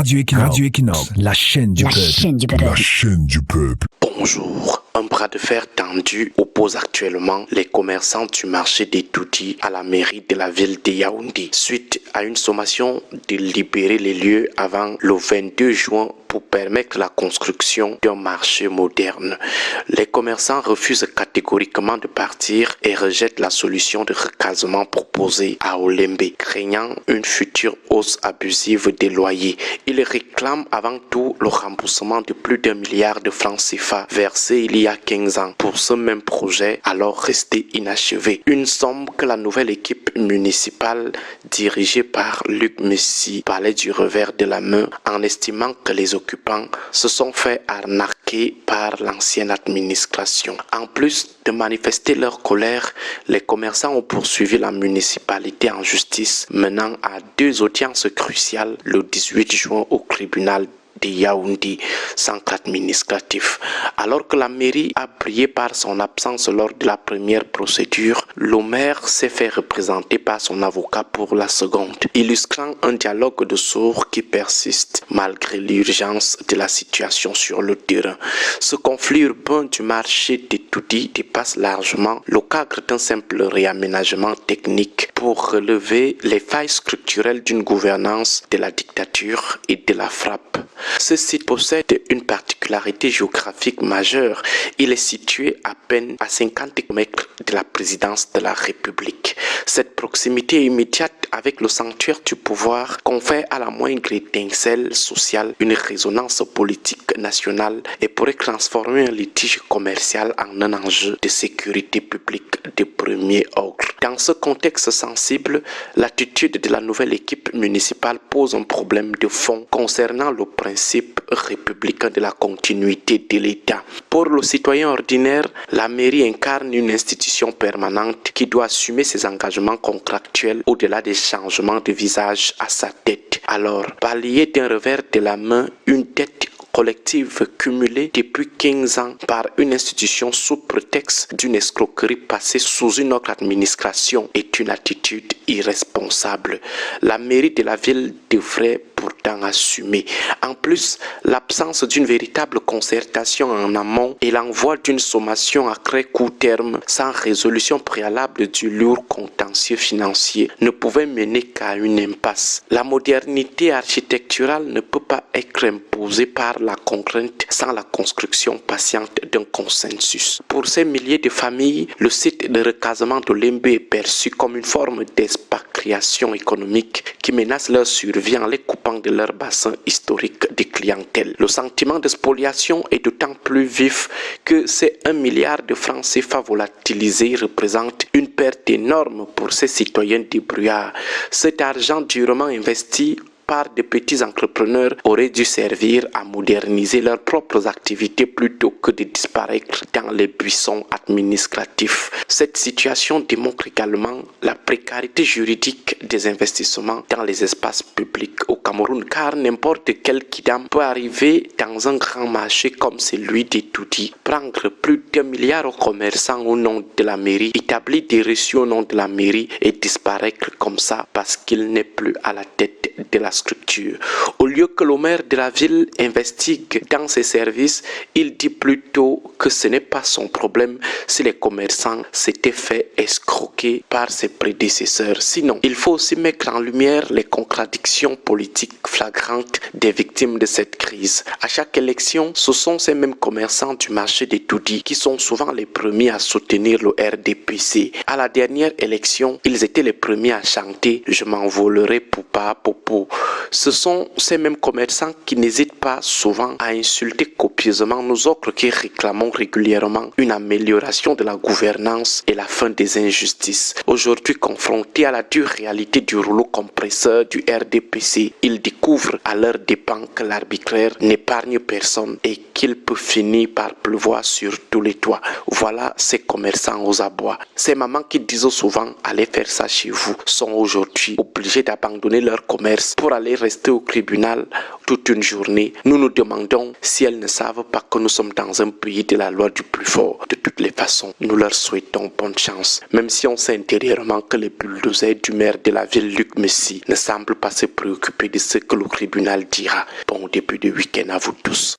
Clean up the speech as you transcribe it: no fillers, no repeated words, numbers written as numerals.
Radio Equinox, la chaîne du peuple. La chaîne du peuple. Bonjour. Un bras de fer tendu oppose actuellement les commerçants du marché des Toudi à la mairie de la ville de Yaoundé, suite à une sommation de libérer les lieux avant le 22 juin pour permettre la construction d'un marché moderne. Les commerçants refusent catégoriquement de partir et rejettent la solution de recasement proposée à Olembe, craignant une future hausse abusive des loyers. Ils réclament avant tout le remboursement de plus d'1 milliard de francs CFA versés il y a 15 ans pour ce même projet alors resté inachevé. Une somme que la nouvelle équipe municipale dirigée par Luc Messi parlait du revers de la main en estimant que les occupants se sont fait arnaquer par l'ancienne administration. En plus de manifester leur colère, les commerçants ont poursuivi la municipalité en justice, menant à 2 audiences cruciales le 18 juin au tribunal de Yaoundé, centre administratif. Alors que la mairie a brillé par son absence lors de la première procédure, le maire s'est fait représenter par son avocat pour la seconde, illustrant un dialogue de sourds qui persiste malgré l'urgence de la situation sur le terrain. Ce conflit urbain du marché des Toudi dépasse largement le cadre d'un simple réaménagement technique pour relever les failles structurelles d'une gouvernance de la dictature et de la frappe. Ce site possède une particularité géographique majeure. Il est situé à peine à 50 km de la présidence de la République. Cette proximité immédiate avec le sanctuaire du pouvoir confère à la moindre étincelle sociale une résonance politique nationale et pourrait transformer un litige commercial en un enjeu de sécurité publique de premier ordre. Dans ce contexte sensible, l'attitude de la nouvelle équipe municipale pose un problème de fond concernant le principe républicain de la continuité de l'État. Pour le citoyen ordinaire, la mairie incarne une institution permanente qui doit assumer ses engagements contractuels au-delà des changements de visage à sa tête. Alors, balayer d'un revers de la main une dette collective cumulée depuis 15 ans par une institution sous prétexte d'une escroquerie passée sous une autre administration est une attitude irresponsable. La mairie de la ville devrait pourtant assumer. En plus, l'absence d'une véritable concertation en amont et l'envoi d'une sommation à très court terme sans résolution préalable du lourd contentieux financier ne pouvait mener qu'à une impasse. La modernité architecturale ne peut pas être imposée par la contrainte sans la construction patiente d'un consensus. Pour ces milliers de familles, le site de recasement de Lembe est perçu comme une forme d'expatriation économique qui menace leur survie en les coupant de leur bassin historique de clientèle. Le sentiment de spoliation est d'autant plus vif que ces 1 milliard de francs CFA volatilisés représente une perte énorme pour ces citoyens débrouillards. Cet argent durement investi par de petits entrepreneurs aurait dû servir à moderniser leurs propres activités plutôt que de disparaître dans les buissons administratifs. Cette situation démontre également la précarité juridique des investissements dans les espaces publics au Cameroun, car n'importe quel kidam peut arriver dans un grand marché comme celui des Toudi, prendre plus d'1 milliard aux commerçants au nom de la mairie, établir des reçus au nom de la mairie et disparaître comme ça parce qu'il n'est plus à la tête de la structure. Au lieu que le maire de la ville investigue dans ses services, il dit plutôt que ce n'est pas son problème si les commerçants s'étaient fait escroquer par ses prédécesseurs. Sinon, il faut aussi mettre en lumière les contradictions politiques flagrantes des victimes de cette crise. À chaque élection, ce sont ces mêmes commerçants du marché des Toudi qui sont souvent les premiers à soutenir le RDPC. À la dernière élection, ils étaient les premiers à chanter « Je m'envolerai poupa popo ». Ce sont ces mêmes commerçants qui n'hésitent pas souvent à insulter copieusement nous autres qui réclamons régulièrement une amélioration de la gouvernance et la fin des injustices. Aujourd'hui confrontés à la dure réalité du rouleau compresseur du RDPC, ils découvrent à leurs dépens que l'arbitraire n'épargne personne et qu'il peut finir par pleuvoir sur tous les toits. Voilà ces commerçants aux abois. Ces mamans qui disent souvent « allez faire ça chez vous » sont aujourd'hui obligées d'abandonner leur commerce pour aller rester au tribunal toute une journée. Nous nous demandons si elles ne savent pas que nous sommes dans un pays de la loi du plus fort. De toutes les façons, nous leur souhaitons bonne chance. Même si on sait intérieurement que les bulldozers du maire de la ville, Luc Messi, ne semblent pas se préoccuper de ce que le tribunal dira. Bon début de week-end à vous tous.